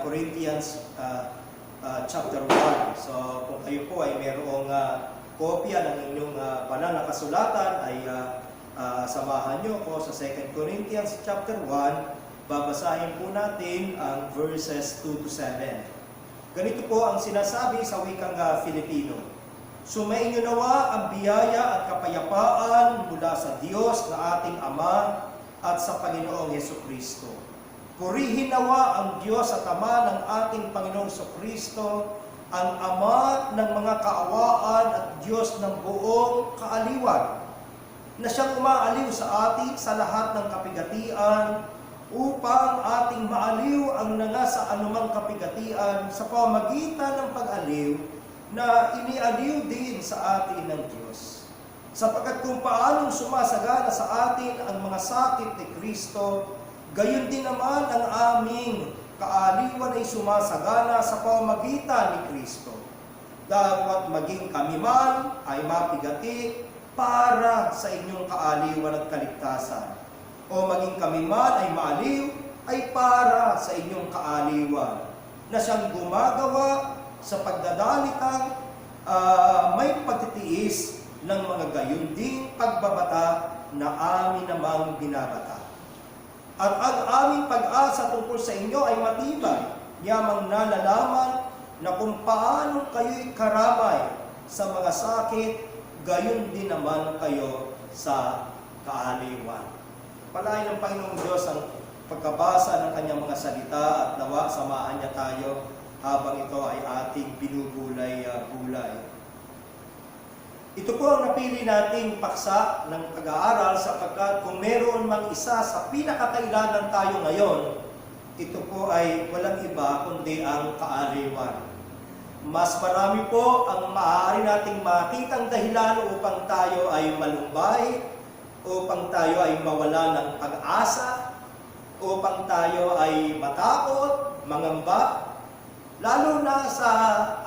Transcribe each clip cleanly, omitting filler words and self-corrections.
Corinthians chapter 1. So kung kayo po ay mayroong kopya ng inyong banal na kasulatan ay samahan nyo ko sa 2 Corinthians chapter 1. Babasahin po natin ang verses 2 to 7. Ganito po ang sinasabi sa wikang Filipino. Sumainyo nawa ang biyaya at kapayapaan mula sa Diyos na ating Ama at sa Panginoong Hesukristo. Purihin nawa ang Diyos at Ama ng ating Panginoong Hesukristo, ang Ama ng mga kaawaan at Diyos ng buong kaaliwan, na siyang umaaliw sa atin sa lahat ng kapigatian, upang ating maaliw ang nangasa anumang kapigatian sa pamamagitan ng pag-aliw na inialiw din sa atin ng Diyos. Sapagkat kung paanong sumasagana sa atin ang mga sakit ni Kristo, gayon din naman ang aming kaaliwan ay sumasagana sa pamamagitan ni Kristo. Dapat maging kami man ay mapigati para sa inyong kaaliwan at kaligtasan. O maging kami man ay maaliw ay para sa inyong kaaliwan, na siyang gumagawa sa pagdadalitang may pagtitiis ng mga gayon ding pagbabata na amin namang binabata. At ang aming pag-asa tungkol sa inyo ay matibay, yamang nalalaman na kung paano kayo'y karamay sa mga sakit, gayon din naman kayo sa kaaliwan. Palain ng Panginoong Diyos ang pagkabasa ng kanyang mga salita at nawa samahan niya tayo habang ito ay ating binubulay-bulay. Ito po ang napili nating paksa ng pag-aaral sapagkat kung meron mang isa sa pinakakailangan tayo ngayon, ito po ay walang iba kundi ang kaaliwan. Mas marami po ang maaari nating makitang dahilan upang tayo ay malumbay, upang tayo ay mawala ng pag-asa, upang tayo ay matakot, mangamba, lalo na sa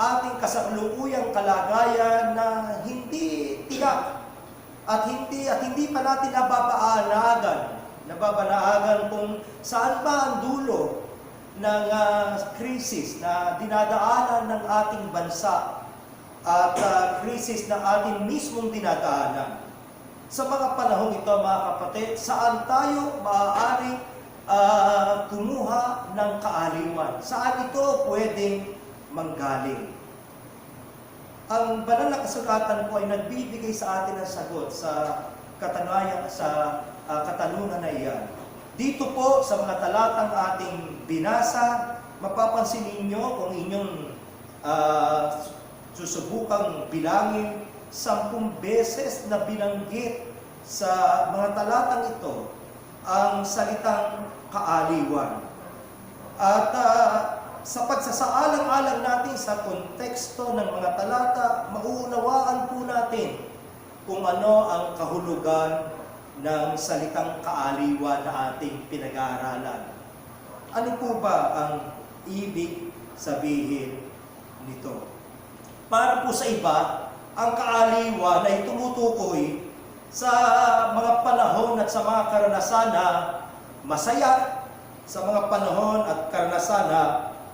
ating kasalukuyang kalagayan na hindi tiyak at hindi pa natin nababanaagan kung saan ba ang dulo ng krisis na dinadaanan ng ating bansa at krisis na ating mismong dinadaanan. Sa mga panahong ito, mga kapatid, saan tayo maaaring kumuha ng kaaliwan? Saan ito pwedeng manggaling? Ang banal na kasulatan po ay nagbibigay sa atin ng sagot sa katanungan na iyan. Dito po sa mga talatang ating binasa, mapapansin ninyo kung inyong susubukang bilangin, 10 beses na binanggit sa mga talatang ito ang salitang kaaliwan. At sa pagsasaalang-alang natin sa konteksto ng mga talata, mauunawaan po natin kung ano ang kahulugan ng salitang kaaliwan na ating pinag-aaralan. Ano po ba ang ibig sabihin nito? Para po sa iba, ang kaaliwan ay tumutukoy sa mga panahon at sa mga karanasan na masaya, sa mga panahon at karanasan na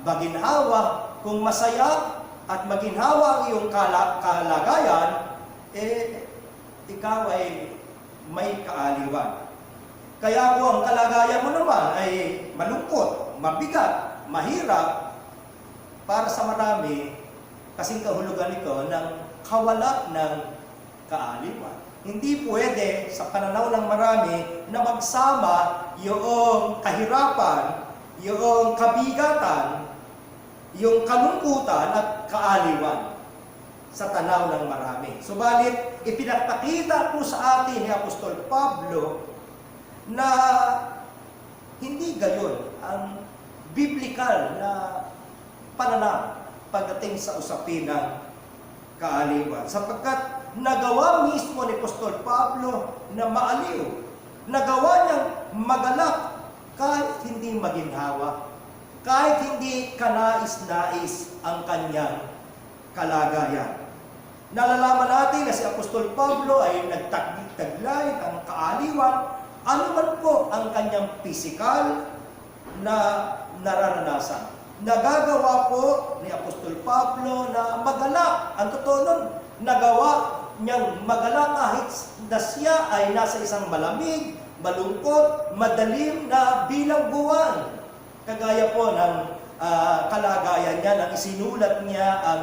maginhawa. Kung masaya at maginhawa ang iyong kalagayan, ikaw ay may kaaliwan. Kaya kung ang kalagayan mo naman ay malungkot, mabigat, mahirap, para sa marami, kasing kahulugan nito ng kawalan ng kaaliwan. Hindi pwede sa pananaw ng marami na magsama yung kahirapan, yung kabigatan, yung kalungkutan at kaaliwan sa tanaw ng marami. Subalit, ipinagpakita po sa atin ni Apostol Pablo na hindi gayon ang biblikal na pananaw pagdating sa usapin ng kaaliwan. Sapagkat nagawa mismo ni Apostol Pablo na maaliw. Nagawa niyang magalak kahit hindi maginhawa, kahit hindi kanais-nais ang kanyang kalagayan. Nalalaman natin na si Apostol Pablo ay nagtaglay ng kaaliwan, anuman po ang kanyang pisikal, na nararanasan. Nagagawa po ni Apostol Pablo na magalak. Ang totoo nun, nagawa niyang magalak kahit na siya ay nasa isang malamig, malungkot, madalim na bilangguan. Kagaya po ng kalagayan niya nang isinulat niya ang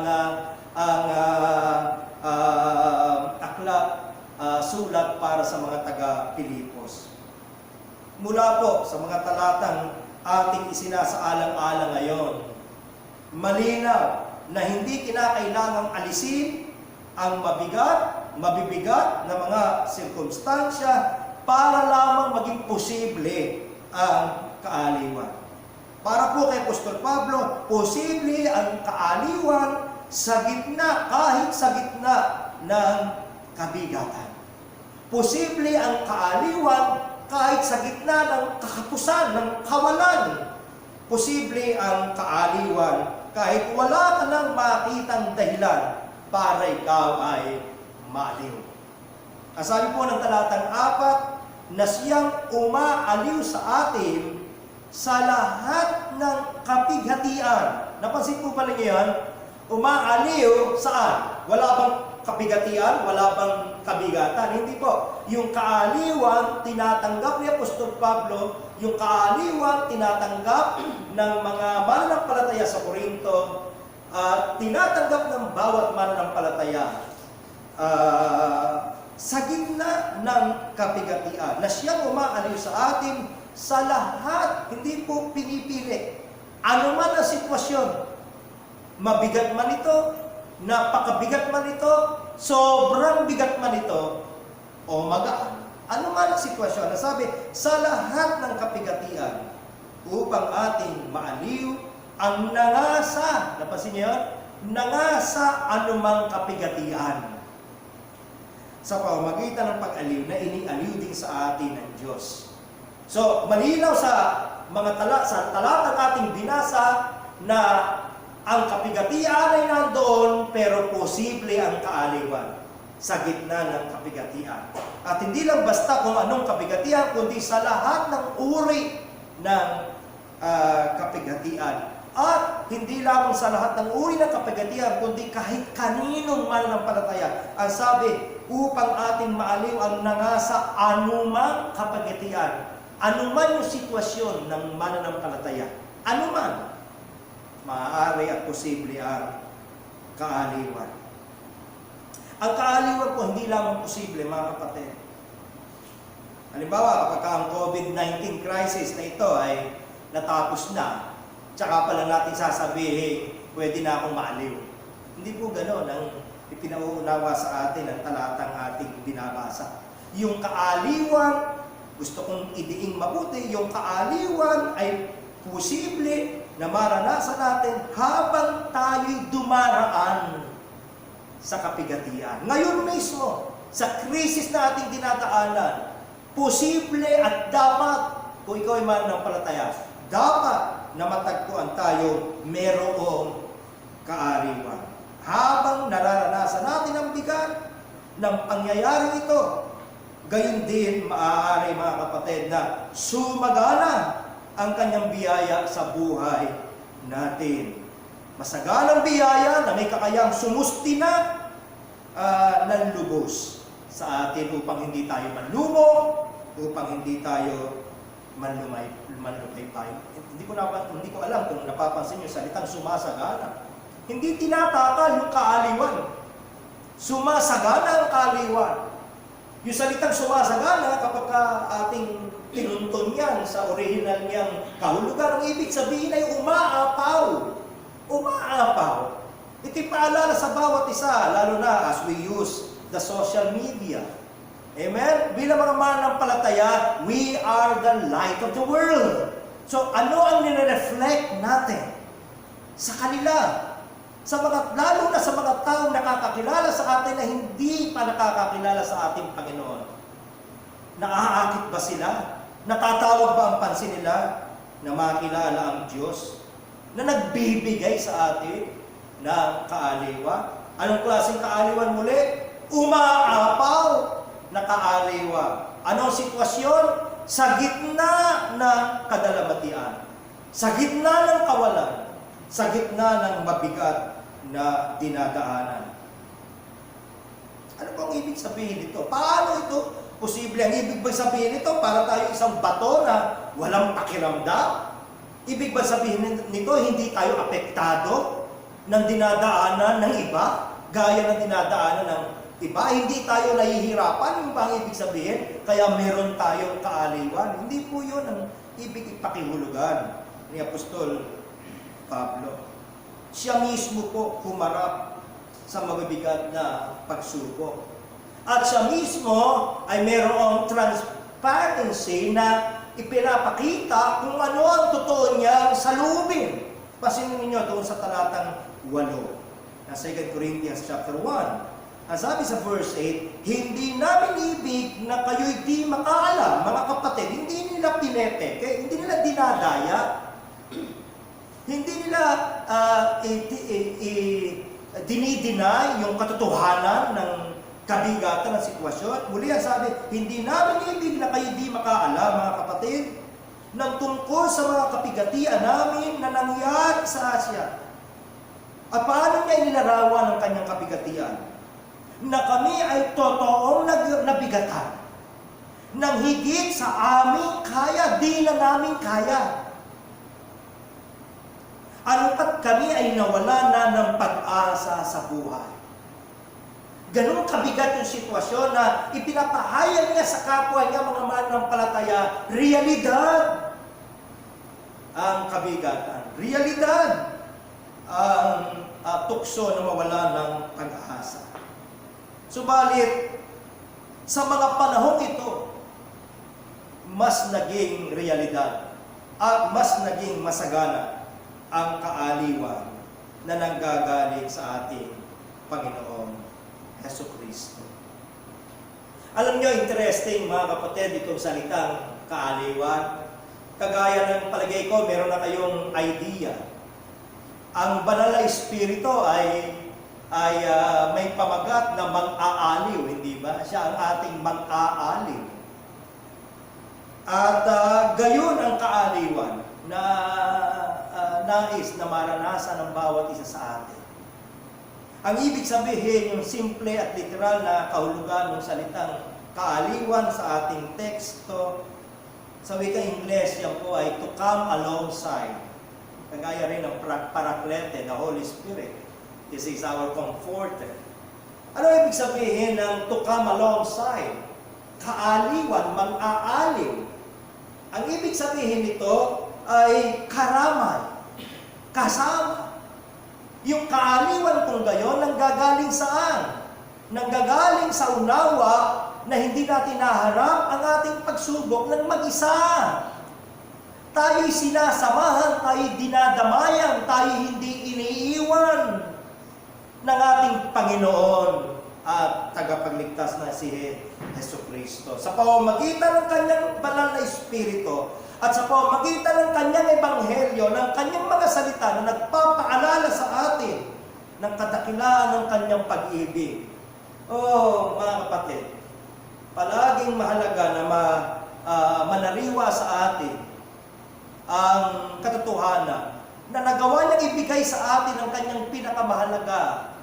aklat, sulat para sa mga taga-Pilipos. Mula po sa mga talatang ating isinasaalang-alang ngayon, malinaw na hindi kinakailangang alisin ang mabibigat na mga sirkumstansya para lamang maging posible ang kaaliwan. Para po kay Apostol Pablo, posible ang kaaliwan sa gitna, kahit sa gitna ng kabigatan. Posible ang kaaliwan kahit sa gitna ng kakapusan, ng kawalan. Posible ang kaaliwan kahit wala ka nang makitang dahilan para ikaw ay maaliw. Ang sabi po ng talatang 4, na siyang umaaliw sa atin sa lahat ng kapighatian. Napansin po pala niyo yan? Umaaliw saan? Wala bang kapigatian? Wala bang kabigatan? Hindi po. Yung kaaliwan, tinatanggap ni Apostol Pablo, yung kaaliwan, tinatanggap ng mga mananampalataya sa Korinto, tinatanggap ng bawat mananampalataya sa gitna ng kapigatian. Na siyang umaaliw sa atin sa lahat, hindi po pinipili. Ano man ang sitwasyon, mabigat man ito, napakabigat man ito, sobrang bigat man ito, o magaan. Ano man ang sitwasyon, nasabi, sa lahat ng kapigatian, upang ating maaliw ang nangasa, napansin niyo yun? Nangasa anumang kapigatian. Sa pamamagitan ng pag-aliw na inialiw din sa atin ng Diyos. So, malinaw sa mga talatang ating binasa na ang kapigatian ay nandoon, pero posible ang kaaliwan sa gitna ng kapigatian. At hindi lang basta kung anong kapigatian, kundi sa lahat ng uri ng kapigatian. At hindi lamang sa lahat ng uri ng kapigatian, kundi kahit kaninong mananampalataya. Ang sabi, upang ating maaliw ang nangasa anumang kapigatian. Anuman yung sitwasyon ng mananampalataya, anuman, maaari at posible ang kaaliwan. Ang kaaliwan po hindi lamang posible, mga kapatid. Halimbawa, kapag ang COVID-19 crisis na ito ay natapos na, tsaka pala natin sasabihin, pwede na akong maaliw. Hindi po gano'n ang ipinauunawa sa atin ang talatang ating binabasa. Yung kaaliwan, gusto kong idiing mabuti, yung kaaliwan ay posible na maranasan natin habang tayo'y dumaraan sa kapigatian. Ngayon mismo, sa krisis na ating dinadaanan, posible at dapat, kung ikaw ay mananampalataya, dapat na matagpuan tayo merong kaaliwan. Habang nararanasan natin ang bigat ng pangyayaring ito, gayon din maaari, mga kapatid, na sumagana ang kanyang biyaya sa buhay natin. Masagalang biyaya na may kakayang sumusti na ng lubos sa atin upang hindi tayo manlumo, upang hindi tayo manlumaypay. Hindi ko alam kung napapansin niyo salitang sumasagana. Hindi tinatakal yung kaaliwan. Sumasagana ang kaaliwan. Yung salitang sumasagana, kapag ating pinuntun yan sa original niyang kahulugan, ang ibig sabihin ay umaapaw. Umaapaw. Ito'y paalala sa bawat isa, lalo na as we use the social media. Amen? Bilang mga mananampalataya, we are the light of the world. So, ano ang nire-reflect natin sa kanila? Lalo na sa mga taong nakakakilala sa atin na hindi pa nakakakilala sa ating Panginoon. Naaakit ba sila? Natatawag ba ang pansin nila na makilala ang Diyos? Na nagbibigay sa atin ng kaaliwan? Anong klaseng kaaliwan muli? Umaapaw na kaaliwan. Anong sitwasyon? Sa gitna ng kadalamatian. sa gitna ng kawalan, sa gitna ng mabigat na dinadaanan. Ano bang ibig sabihin nito? Paano ito posible? Ang ibig ba sabihin nito, para tayo isang bato na walang pakiramdam? Ibig ba sabihin nito, hindi tayo apektado ng dinadaanan ng iba? Gaya ng dinadaanan ng iba? Hindi tayo nahihirapan? Yung ba ang ibig sabihin? Kaya meron tayong kaaliwan? Hindi po yun ang ibig ipakihulugan ni Apostol Pablo. Siya mismo po humarap sa mabibigat na pagsubok. At siya mismo ay mayroong transparency na ipinapakita kung ano ang totoo niyang salubin. Pasinin ninyo doon sa talatang 8 na 2 Corinthians chapter 1. Ang sabi sa verse 8, hindi namin ibig na kayo'y di makaalam, mga kapatid. Hindi nila pinepeke, hindi nila dinadaya, hindi nila dinideny yung katotohanan ng kabigatan ng sitwasyon. Muli ang sabi, hindi namin ibig na kayo di makaalam, mga kapatid, ng tungkol sa mga kapigatian namin na nangyari sa Asya. At paano niya inilarawan ang kanyang kabigatian? Na kami ay totoong nabigatan. Nang higit sa aming kaya, di na namin kaya. Ano't kami ay nawala na ng pag-asa sa buhay. Ganun kabigat yung sitwasyon na ipinapahayag niya sa kapwa niya mga mananampalataya, realidad ang kabigatan. Realidad ang tukso na mawala ng pag-asa. Subalit, sa mga panahong ito, mas naging realidad at mas naging masagana ang kaaliwan na nanggagaling sa ating Panginoong Jesucristo. Alam nyo, interesting mga kapatid, itong salitang kaaliwan. Kagaya ng palagay ko, meron na kayong idea. Ang banal na espiritu ay may pamagat na mang-aaliw, hindi ba? Siya ang ating mang-aaliw. At gayon ang kaaliwan na nais na maranasan ng bawat isa sa atin. Ang ibig sabihin, yung simple at literal na kahulugan ng salitang kaaliwan sa ating teksto, sa wikang Ingles, yan po ay to come alongside. Kagaya rin ng Paraklete, the Holy Spirit. This is our comforter. Ano ibig sabihin ng to come alongside? Kaaliwan, mang-aaliw. Ang ibig sabihin nito ay karamay, kasama. Yung kaaliwan kung gayon, nanggagaling saan? Nanggagaling sa unawa na hindi natin naharap ang ating pagsubok ng mag-isa. Tayo'y sinasamahan, tayo'y dinadamayan, tayo hindi iniiwan ng ating Panginoon at tagapagligtas na si Jesucristo. Sa pamamagitan ng kanyang banal na Espiritu at sa pamamagitan ng kanyang ebanghelyo, ng kanyang mga salita na nagpapaalala sa atin ng kadakilaan ng kanyang pag-ibig. Oh, mga kapatid, palaging mahalaga na manariwa sa atin ang katotohanan na nagawa niyang ibigay sa atin ang kanyang pinakamahalaga,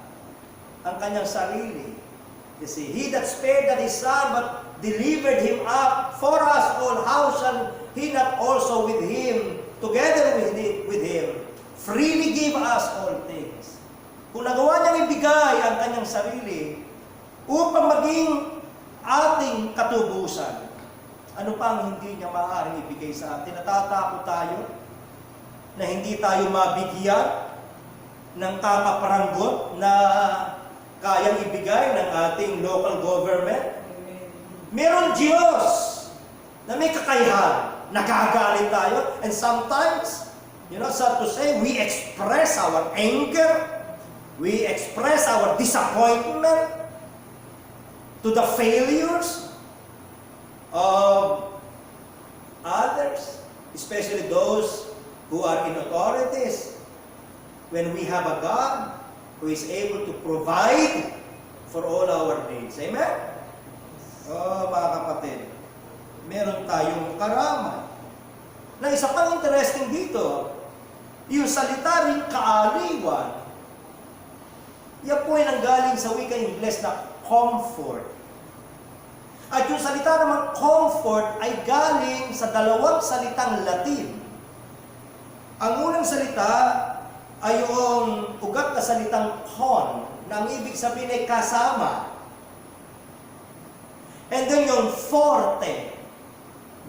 ang kanyang sarili. You see, He that spared not His Son, but delivered Him up for us all, how shall He not also with Him, together with Him, freely give us all things? Kung nagawa niyang ibigay ang kanyang sarili upang maging ating katubusan, ano pa ang hindi niya maaaring ibigay sa atin? Natatakot tayo na hindi tayo mabigyan ng kakaparanggot na kayang ibigay ng ating local government. Meron Diyos na may kakayahan. Nagagalit tayo. And sometimes, sad to say, we express our anger, we express our disappointment to the failures of others, especially those who are in authorities. When we have a God who is able to provide for all our needs. Amen? Oh, mga kapatid, meron tayong karamay. Na isa pang interesting dito, yung salita rin kaaliwan, yan po ay nanggaling sa wika Ingles na comfort. At yung salita naman comfort ay galing sa dalawang salitang Latin. Ang unang salita ay yung ugat na salitang con, na ang ibig sabihin ay kasama. And then yung forte,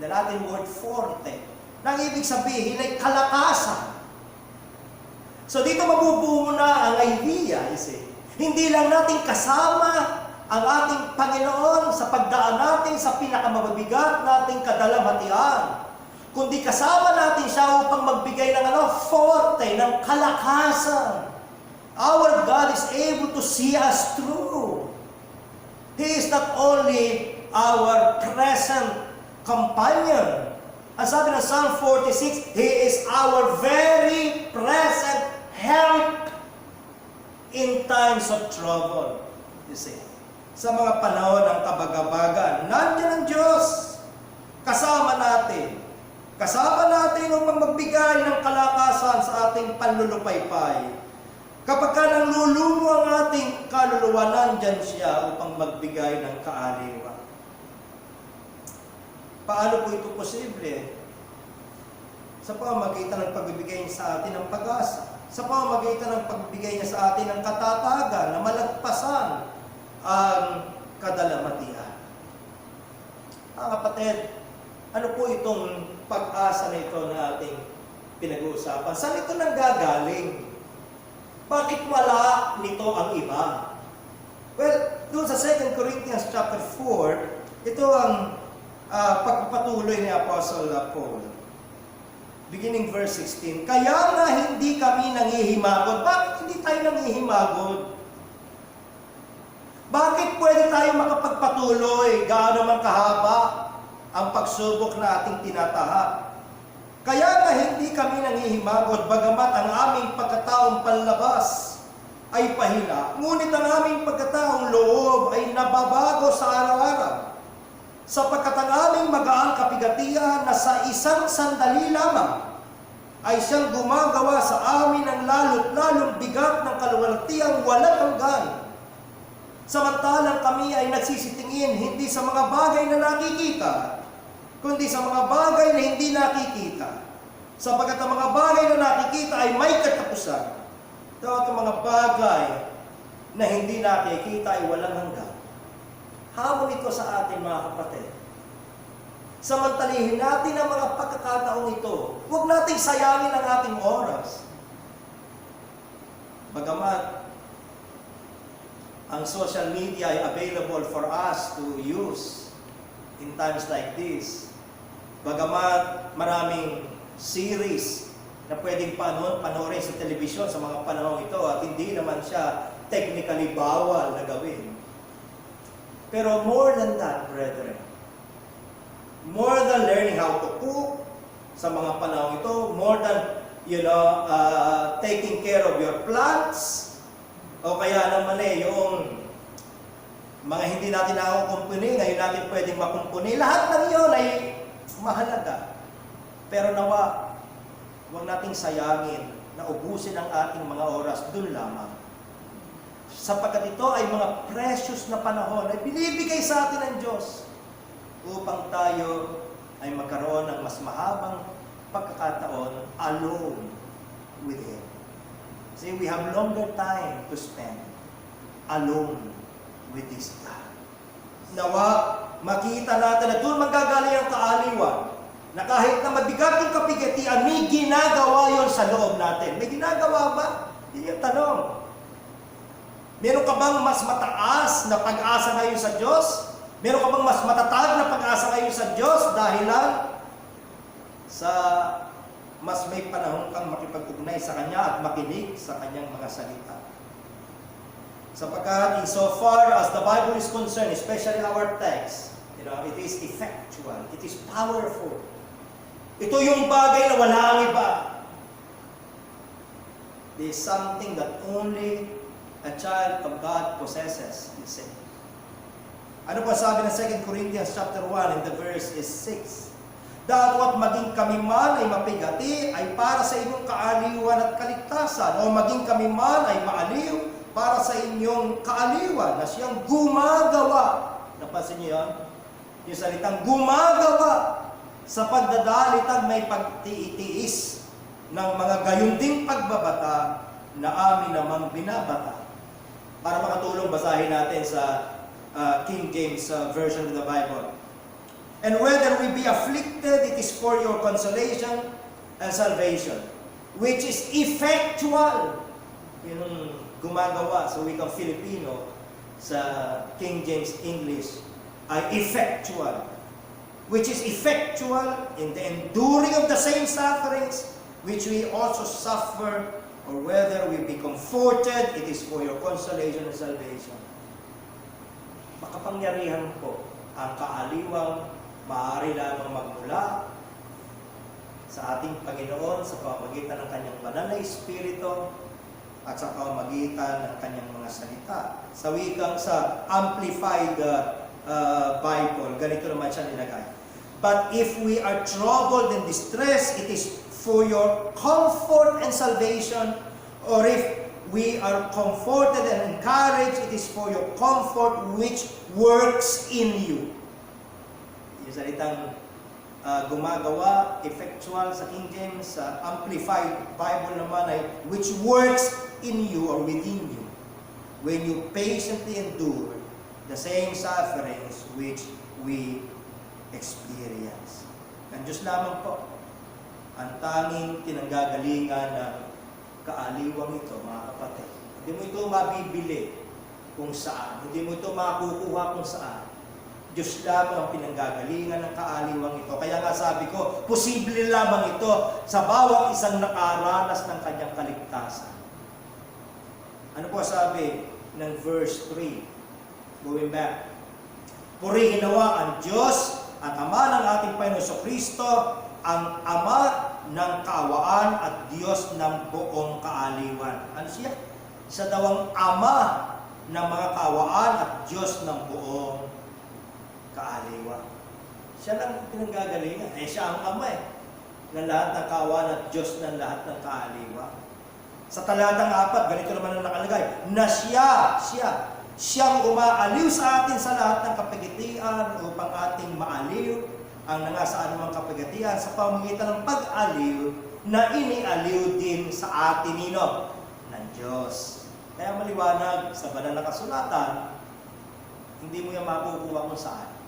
the Latin word forte, na ang ibig sabihin ay kalakasan. So dito mabubuo na ang idea, hindi lang natin kasama ang ating Panginoon sa pagdaan natin sa pinakamabigat nating kadalamhatian, kundi kasama natin siya upang magbigay ng forte, ng kalakasan. Our God is able to see us through. He is not only our present companion. Ang sabi ng Psalm 46, He is our very present help in times of trouble. You see, sa mga panahon ng kabagabagan, nandiyan ang Diyos. Kasama natin. Kasama natin upang magbigay ng kalakasan sa ating panlulupaypay. Kapag ka nanlulumo ang ating kaluluwa, nandyan siya upang magbigay ng kaaliwan. Paano po ito posible? Sa pamamagitan ng pagbibigay niya sa atin ng pag-asa. Sa pamamagitan ng pagbibigay niya sa atin ng katatagan na malagpasan ang kadalamhatian. Mga kapatid, ano po itong pag-asa na ito na ating pinag-uusapan? Saan ito nanggagaling? Bakit wala nito ang iba? Well, doon sa 2 Corinthians chapter 4, ito ang pagpapatuloy ni Apostle Paul. Beginning verse 16, kaya nga hindi kami nangihimagod. Bakit hindi tayo nangihimagod? Bakit pwede tayo makapagpatuloy gaano man kahaba ang pagsubok na ating tinatahak? Kaya nga hindi kami nangihimagod, bagamat ang aming pagkataong panlabas ay pahina, ngunit ang aming pagkataong loob ay nababago sa araw-araw. Sapagkat ang aming magaang kapigatian na sa isang sandali lamang ay siyang gumagawa sa amin ng lalo't-lalong bigat ng kaluwalhatiang walang hanggan. Samantalang kami ay nagsisitingin hindi sa mga bagay na nakikita, kundi sa mga bagay na hindi nakikita. Sapagkat ang mga bagay na nakikita ay may katapusan. At ang mga bagay na hindi nakikita ay walang hanggan. Hamon ito sa atin, mga kapatid. Samantalihin natin ang mga pagkakataong ito. Huwag nating sayangin ang ating oras. Bagamat ang social media ay available for us to use in times like this. Bagamat maraming series na pwedeng panoorin sa telebisyon sa mga panahon ito at hindi naman siya technically bawal na gawin. Pero more than that, brethren, more than learning how to cook sa mga panahon ito, more than, taking care of your plants, o kaya naman yung mga hindi natin nakukumpuni, ngayon natin pwedeng makumpuni. Lahat ng iyon ay mahalaga. Pero nawa, huwag nating sayangin na ubusin ang ating mga oras dun lamang. Sapagkat ito ay mga precious na panahon na binibigay sa atin ng Diyos upang tayo ay magkaroon ng mas mahabang pagkakataon alone with Him. See, we have longer time to spend alone with this God. Nawa, makita natin na doon manggagaling ang kaaliwan, na kahit na mabigat yung kapigatian, may ginagawa yon sa loob natin. May ginagawa ba? Yun yung tanong. Meron ka bang mas mataas na pag-asa ngayon sa Diyos? Meron ka bang mas matatag na pag-asa ngayon sa Diyos dahil lang sa mas may panahon kang makipag-ugnay sa Kanya at makinig sa Kanyang mga salita? Sapagkat insofar as the Bible is concerned, especially our text, it is effectual, it is powerful. Ito yung bagay na wala ang iba. It is something that only a child of God possesses, he said. Ano po sabi ng 2 Corinthians chapter 1 and the verse is 6? Datwa't maging kami man ay mapigati ay para sa inyong kaaliwan at kaligtasan, o maging kami man ay maaliw para sa inyong kaaliwan na siyang gumagawa. Napansin niyo yan? Yung salitang gumagawa sa pagdadalit at may pagtiitiis ng mga gayunding pagbabata na amin namang binabata. Para makatulong, basahin natin sa King James Version of the Bible. And whether we be afflicted, it is for your consolation and salvation, which is effectual. Yung gumagawa sa wikang Filipino, sa King James English, ay effectual. Which is effectual in the enduring of the same sufferings, which we also suffer, or whether we be comforted, it is for your consolation and salvation. Makapangyarihan po ang kaaliwang maaari lamang magmula sa ating Panginoon sa pamamagitan ng Kanyang banal na Espiritu at sa pamamagitan ng Kanyang mga salita. Sa Amplified Bible, ganito naman siya nilagay. But if we are troubled and distressed, it is for your comfort and salvation. Or if we are comforted and encouraged, it is for your comfort which works in you. Yung salitang gumagawa, effectual sa King James, sa Amplified Bible naman ay which works in you or within you when you patiently endure the same sufferings which we experience. Ang Diyos lamang po ang tanging tinanggagalingan ng kaaliwang ito, mga kapatid. Hindi mo ito mabibili kung saan. Hindi mo ito makukuha kung saan. Diyos lamang ang pinanggagalingan ng kaaliwang ito. Kaya nga sabi ko, posible lamang ito sa bawat isang nakaranas ng kanyang kaligtasan. Ano po sabi ng verse 3? Going back. Purihin nawa ang Diyos at Ama ng ating Panginoon Kristo, ang Ama ng kaawaan at Diyos ng buong kaaliwan. Ano siya? Siya daw ang Ama ng mga kaawaan at Diyos ng buong kaaliwan. Siya lang pinanggagalingan. Siya ang Ama ng lahat ng kaawaan at Diyos ng lahat ng kaaliwan. Sa talatang 4, ganito naman ang nakalagay, na siyang umaaliw sa atin sa lahat ng kapagitian upang ating maaliw ang nangasa anumang kapagitian sa pamamagitan ng pag-aliw na inialiw din sa atin nino ng Diyos. Kaya maliwanag sa banal na kasulatan, hindi mo yan makukuha kung saan.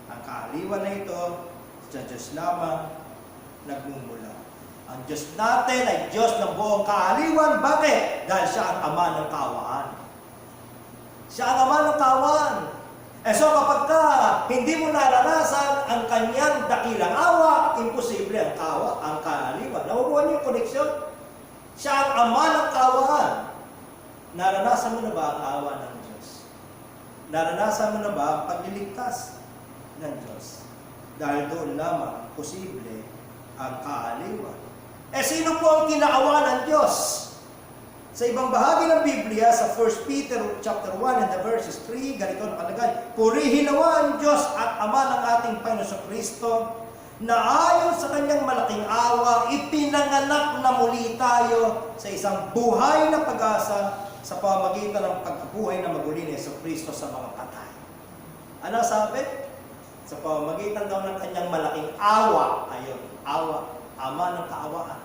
Ang kaaliwan na ito, sa Diyos lamang nagmumula. Ang Diyos natin ay Diyos ng buong kaaliwan. Bakit? Dahil siya ang Ama ng kaawaan. Siya ang Ama ng kaawaan. So kapag hindi mo naranasan ang kanyang dakilang awa, imposible ang kaaliwan. Nakukuha niyo yung koneksyon? Siya ang Ama ng kaawaan. Naranasan mo na ba ang awa ng Diyos? Naranasan mo na ba ang pagliligtas ng Diyos? Dahil doon lamang posible ang kaaliwan. Sino po ang kinaawa ng Diyos? Sa ibang bahagi ng Biblia, sa 1 Peter chapter 1 and the verses 3, ganito nakalagay, purihin nawa ang Diyos at Ama ng ating Panginoon Kristo, na ayon sa kanyang malaking awa, ipinanganak na muli tayo sa isang buhay na pag-asa sa pamamagitan ng pagkabuhay na maguli ni Kristo sa mga patay. Ano sabi? Sa pamamagitan daw ng kanyang malaking awa, ayun, awa, Ama ng kaawaan,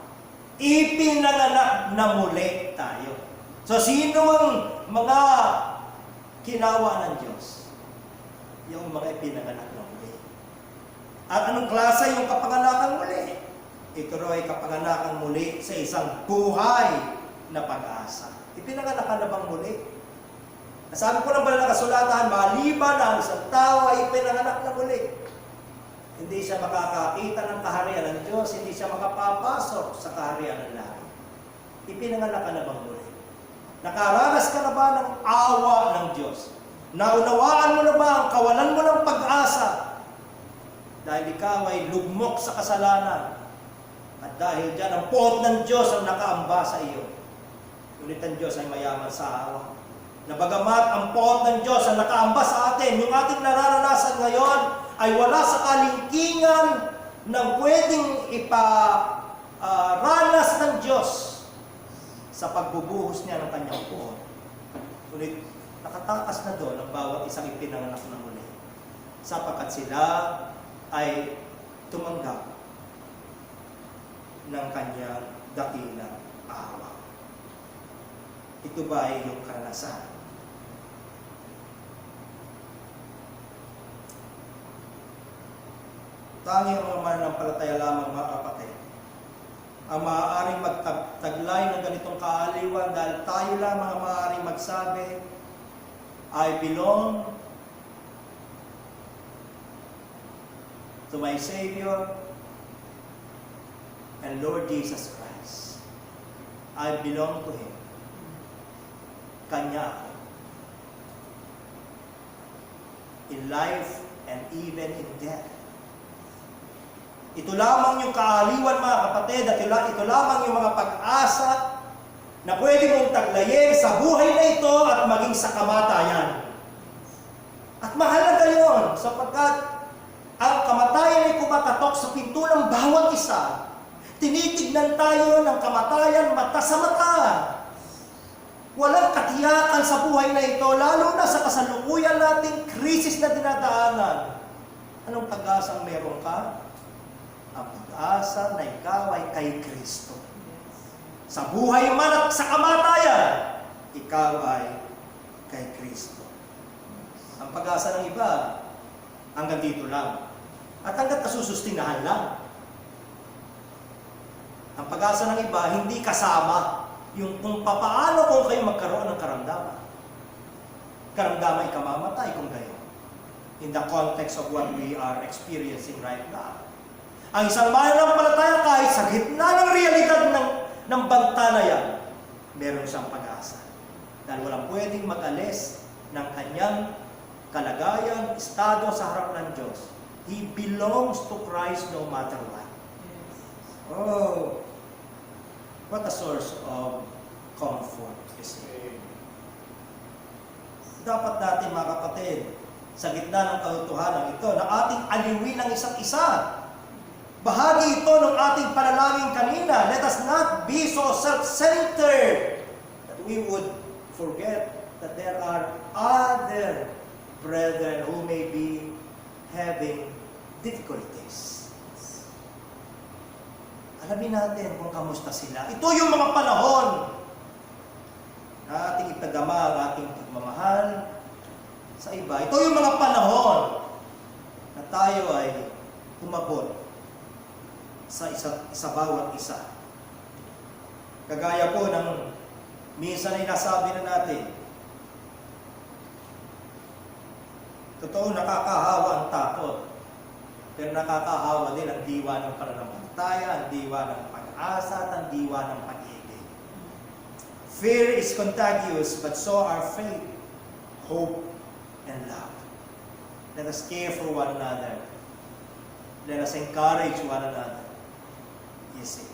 ipinanganak na muli tayo. So, sino ang mga kinawa ng Diyos? Yung mga ipinanganak na muli. At anong klase yung kapanganakang muli? Ito ay kapanganakang muli sa isang buhay na pag-asa. Ipinanganak ka na bang muli? Nasabi ko ng banal na kasulatan, maliban na ang isang tao ay ipinanganak na muli. Hindi siya makakakita ng kaharian ng Diyos, hindi siya makapapasok sa kaharian ng langit. Ipinanganak ka na bang muli? Nakaranas ka na ba ng awa ng Diyos? Naunawaan mo na ba ang kawalan mo ng pag-asa? Dahil ikaw ay lugmok sa kasalanan. At dahil dyan, ang puot ng Diyos ang nakaamba sa iyo. Ngunit ang Diyos ay mayaman sa awa. Na bagamat ang puot ng Diyos ang nakaamba sa atin, yung ating nararanasan ngayon, ay wala sa kalingkingan ng pwedeng ranas ng Diyos sa pagbubuhos niya ng kanyang puot. Ngunit nakatakas na doon ang bawat isang ipinanganak na muli, sapagkat sila ay tumanggap ng kanyang dakilang awa. Ito ba ay iyong karanasan? Tanging ang mga mananampalataya lamang, mga kapatid, ang maaaring magtaglay ng ganitong kaaliwan dahil tayo lamang ang maaaring magsabi, I belong to my Savior and Lord Jesus Christ. I belong to Him. Kanya ako. In life and even in death. Ito lamang yung kaaliwan, mga kapatid, at ito lamang yung mga pag-asa na pwede mong taglayin sa buhay na ito at maging sa kamatayan. At mahalaga yun, sapagkat ang kamatayan ay kumakatok sa pinto ng bawat isa. Tinitignan tayo ng kamatayan mata sa mata. Walang katiyakan sa buhay na ito, lalo na sa kasalukuyan nating krisis na dinadaanan. Anong pag-asang meron ka? Ang pag-asa na ikaw ay kay Kristo. Sa buhay man at sa kamatayan, ikaw ay kay Kristo. Ang pag-asa ng iba, hanggang dito lang. At hanggang kasusustinahan lang. Ang pag-asa ng iba, hindi kasama yung kung papaano kung kayo magkaroon ng karamdaman. Karamdaman ay kamamatay kung gayon. In the context of what we are experiencing right now. Ang isang mananampalataya kahit sa gitna ng realidad ng banta na yan, meron siyang pag-asa. Dahil walang pwedeng mag-alis ng kanyang kalagayan, estado sa harap ng Diyos. He belongs to Christ no matter what. Oh, what a source of comfort is it. Dapat natin, mga kapatid, sa gitna ng katotohanan ito, na ating aliwin ang isa't isa. Bahagi ito ng ating panalangin kanina. Let us not be so self-centered that we would forget that there are other brethren who may be having difficulties. Alamin natin kung kamusta sila. Ito yung mga panahon na ating ipadama ang ating pagmamahal sa iba. Ito yung mga panahon na tayo ay umabot sa bawat isa. Kagaya po ng minsan ay nasabi na natin, totoo nakakahawa ang takot, pero nakakahawa din ang diwa ng pananampalataya, ang diwa ng pag-asa at ang diwa ng pag-ibig. Fear is contagious, but so are faith, hope, and love. Let us care for one another. Let us encourage one another. Yes, eh.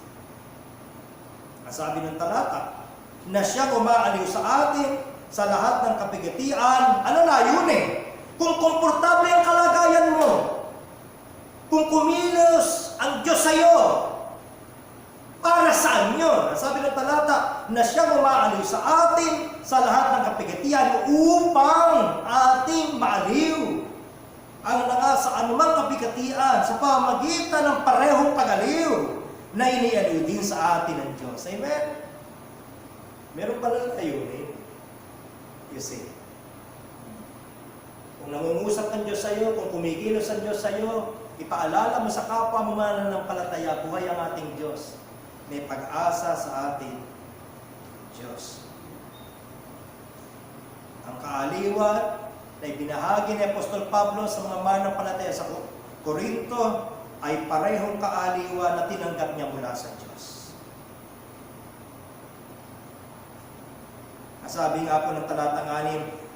Ang sabi ng talata, na siya umaaliw sa atin sa lahat ng kapigatian. Ano na yun eh? Kung komportable ang kalagayan mo, kung kumilos ang Diyos sa'yo, para saan yun? Ang sabi ng talata, na siya umaaliw sa atin sa lahat ng kapigatian upang ating maaliw ang sa anumang kapigatian sa pamagitan ng parehong pag-aliw na inialiw din sa atin ng Diyos. Amen? Meron pala layunin. You see? Kung nangungusap ang Diyos sa'yo, kung kumikilos ang Diyos sa'yo, ipaalala mo sa kapwa mo mananampalataya, buhay ang ating Diyos. May pag-asa sa ating Diyos. Ang kaaliwan na ibinahagi ni Apostol Pablo sa mga mananampalataya sa Korinto ay parehong kaaliwan na tinanggap niya mula sa Diyos. Sabi nga po ng talatang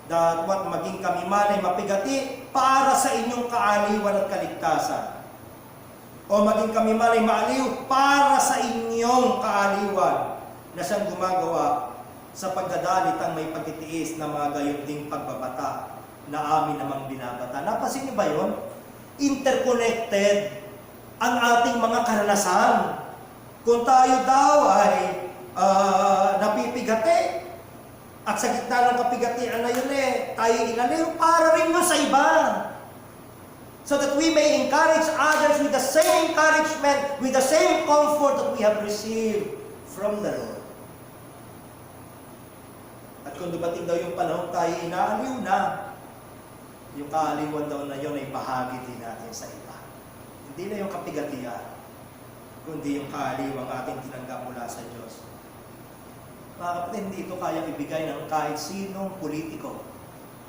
6, dapat maging kami man ay mapigati para sa inyong kaaliwan at kaligtasan. O maging kami man ay maaliw para sa inyong kaaliwan na siyang gumagawa sa pagdadalitang may pagtitiis na mga gayon ding pagbabata na amin namang binabata. Napansin niyo ba yun? Interconnected ang ating mga karanasan. Kung tayo daw ay napipigati, at sa gitna ng kapigatian na yun tayo inaliw, para rin yun sa iba. So that we may encourage others with the same encouragement, with the same comfort that we have received from the Lord. At kung dumating daw yung panahon tayo inaaliw na, yung kaaliwan daw na yun ay bahagi din natin sa iba. Hindi na yung kapigatian, kundi yung kaaliw ang ating tinanggap mula sa Diyos. Mga kapatid, hindi ito kayang ibigay ng kahit sinong politiko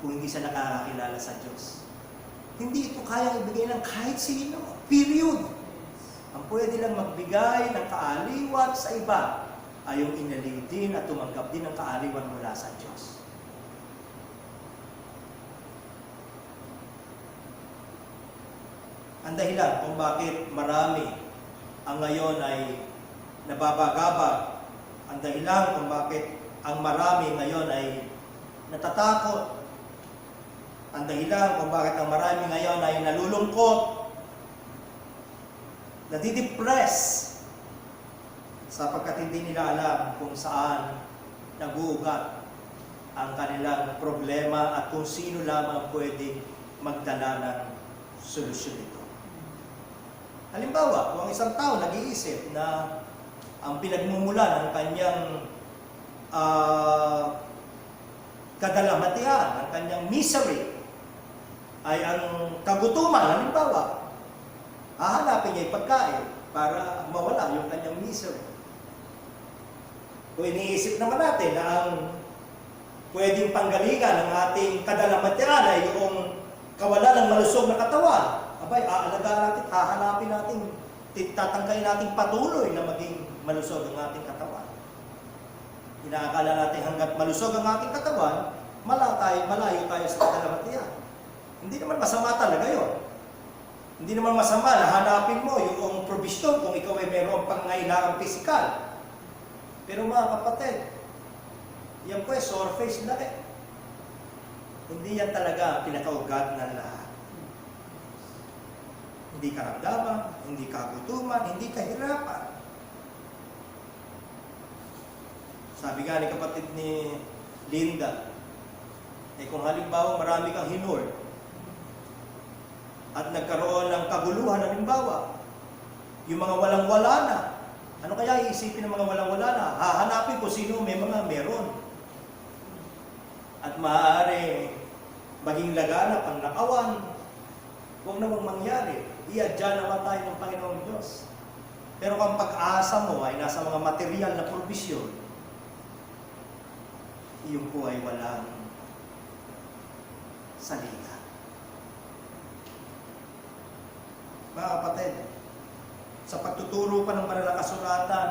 kung hindi siya nakakakilala sa Diyos. Hindi ito kayang ibigay ng kahit sino. Period. Ang pwede lang magbigay ng kaaliwan sa iba ay yung inaliw din at tumanggap din ng kaaliwan mula sa Diyos. Ang dahilan kung bakit marami ang ngayon ay nababagabag, ang dahilan kung bakit ang marami ngayon ay natatakot, ang dahilan kung bakit ang marami ngayon ay nalulungkot, nadidepress, sapagkat hindi nila alam kung saan naguugat ang kanilang problema at kung sino lamang pwede magdala ng solusyon ito. Halimbawa, kung ang isang tao nag-iisip na ang pinagmumulan ng kanyang kadalamatian, ang kanyang misery, ay ang kagutuman, halimbawa, hahanapin niya yung pagkain para mawala yung kanyang misery. Kung iniisip naman natin na ang pwedeng panggalingan ng ating kadalamatian ay yung kawalan ng malusog na katawan, abay, aalagaan natin, hahanapin natin, tatangkayin natin patuloy na maging malusog ang ating katawan. Inaakala natin hanggat malusog ang ating katawan, malayo tayo sa kadalamatian. Hindi naman masama talaga yun. Hindi naman masama na hanapin mo yung provision kung ikaw ay mayroong pangangailangang pisikal. Pero mga kapatid, yan po ay surface na Hindi yan talaga ang pinakaugat ng lahat. Hindi karamdaman, hindi kagutuman, hindi kahirapan. Sabi nga ni kapatid ni Linda, kung halimbawa marami kang hinord at nagkaroon ng kaguluhan, halimbawa, yung mga walang-wala na, ano kaya iisipin ng mga walang-wala na? Hahanapin ko sino may mga meron. At maaari maging laganap ang nakawan. Huwag namang mangyari. Iadya naman tayo ng Panginoong Diyos. Pero kung pag-asa mo ay nasa mga material na provision, iyon po ay walang salita. Mga kapatid, sa pagtuturo pa ng banal na kasulatan,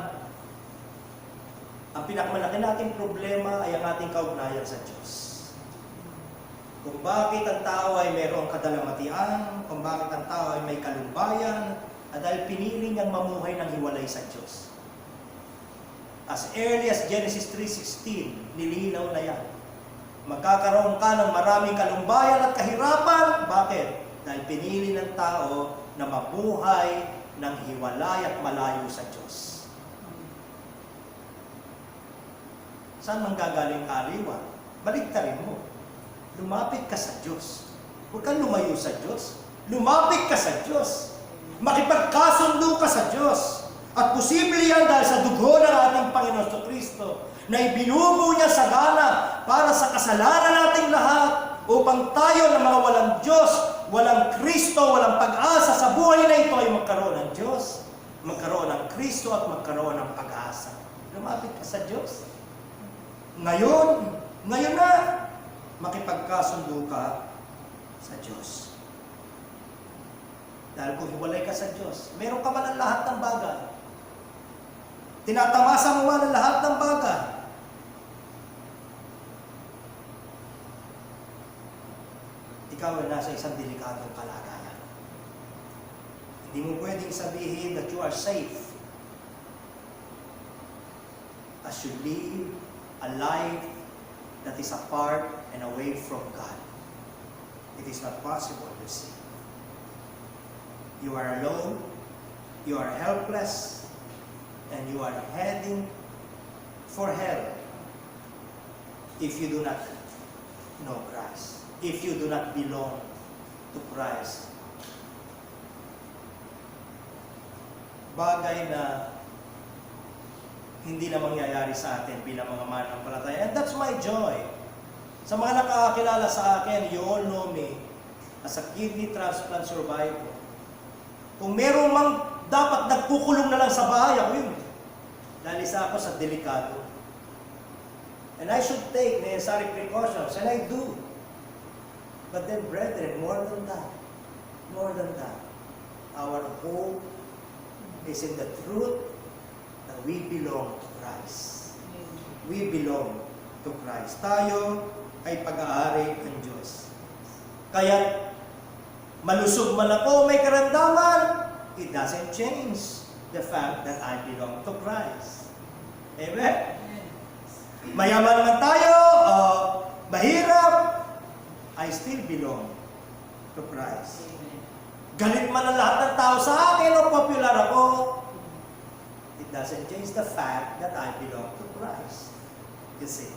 ang pinakamalaki nating problema ay ang ating kaugnayan sa Diyos. Kung bakit ang tao ay mayroong kadalamatian, kung bakit ang tao ay may kalumbayan, at dahil pinili niyang mamuhay ng hiwalay sa Diyos. As early as Genesis 3:16, nilinaw na yan. Magkakaroon ka ng maraming kalumbayan at kahirapan. Bakit? Dahil pinili ng tao na mabuhay ng hiwalay at malayo sa Diyos. Saan manggagaling kaaliwan? Baligtarin mo. Lumapit ka sa Diyos. Huwag kang lumayo sa Diyos. Lumapit ka sa Diyos. Makipagkasundo ka sa Diyos. At posible yan dahil sa dugo ng ating Panginoon Kristo na ibinubo niya sa gana para sa kasalanan nating lahat upang tayo na mga walang Diyos, walang Kristo, walang pag-asa sa buhay na ito ay magkaroon ng Diyos, magkaroon ng Kristo at magkaroon ng pag-asa. Lumapit ka sa Diyos. Ngayon na, makipagkasundo ka sa Diyos. Dahil kung hiwalay ka sa Diyos, meron ka man ang lahat ng bagay. Tinatamasa mo man ang lahat ng bagay. Ikaw ay nasa isang delikadong kalagayan. Hindi mo pwedeng sabihin that you are safe as you live a life that is apart and away from God. It is not possible, you see. You are alone, you are helpless, and you are heading for hell if you do not know Christ, if you do not belong to Christ. Bagay na hindi na mangyayari sa atin bilang mga mananampalataya. And that's my joy. Sa mga nakakakilala sa akin, you all know me as a kidney transplant survivor. Kung meron mang dapat nagkukulong na lang sa bahay, ako yun. Dahil isa ako sa delikado. And I should take necessary precautions, and I do. But then, brethren, more than that, our hope is in the truth that we belong to Christ. We belong to Christ. Tayo ay pag-aari ng Diyos. Kaya, malusog man ako, may karamdaman, it doesn't change the fact that I belong to Christ. Amen? Mayaman naman tayo, mahirap, I still belong to Christ. Galit man ang lahat ng tao sa akin o popular ako, it doesn't change the fact that I belong to Christ. You see,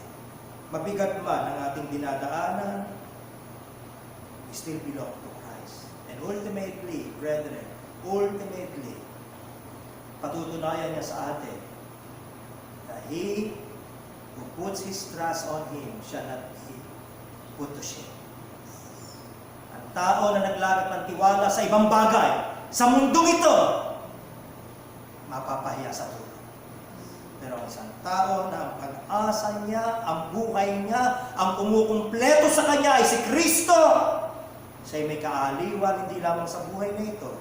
mabigat man ang ating dinadaanan, we still belong to Christ. And ultimately, brethren, patutunayan niya sa atin na He who puts his trust on Him shall not be put to shame. Ang tao na naglagat ng tiwala sa ibang bagay, sa mundong ito, mapapahiya sa dulo. Pero ang isang tao na ang pag-asa niya, ang buhay niya, ang kumukumpleto sa kanya ay si Kristo, siya'y may kaaliwan hindi lamang sa buhay na ito,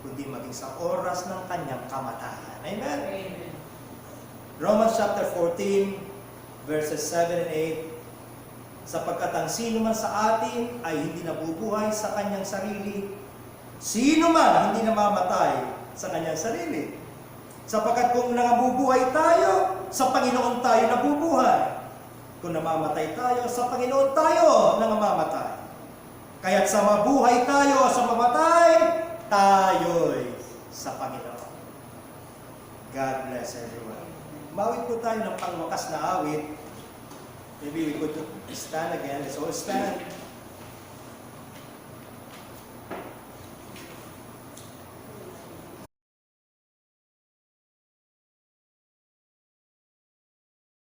kundi maging sa oras ng kanyang kamatayan. Amen? Amen. Romans chapter 14, verses 7 and 8, sapagkat ang sino man sa atin ay hindi nabubuhay sa kanyang sarili, sino man hindi namamatay sa kanyang sarili. Sapagkat kung nangabubuhay tayo, sa Panginoon tayo nabubuhay. Kung namamatay tayo, sa Panginoon tayo nangamamatay. Kaya't sa mabuhay tayo o sa mamatay, tayo'y sa Panginoon. God bless everyone. Mawit po tayo ng pangwakas na awit. Maybe we could stand again. Let's all stand.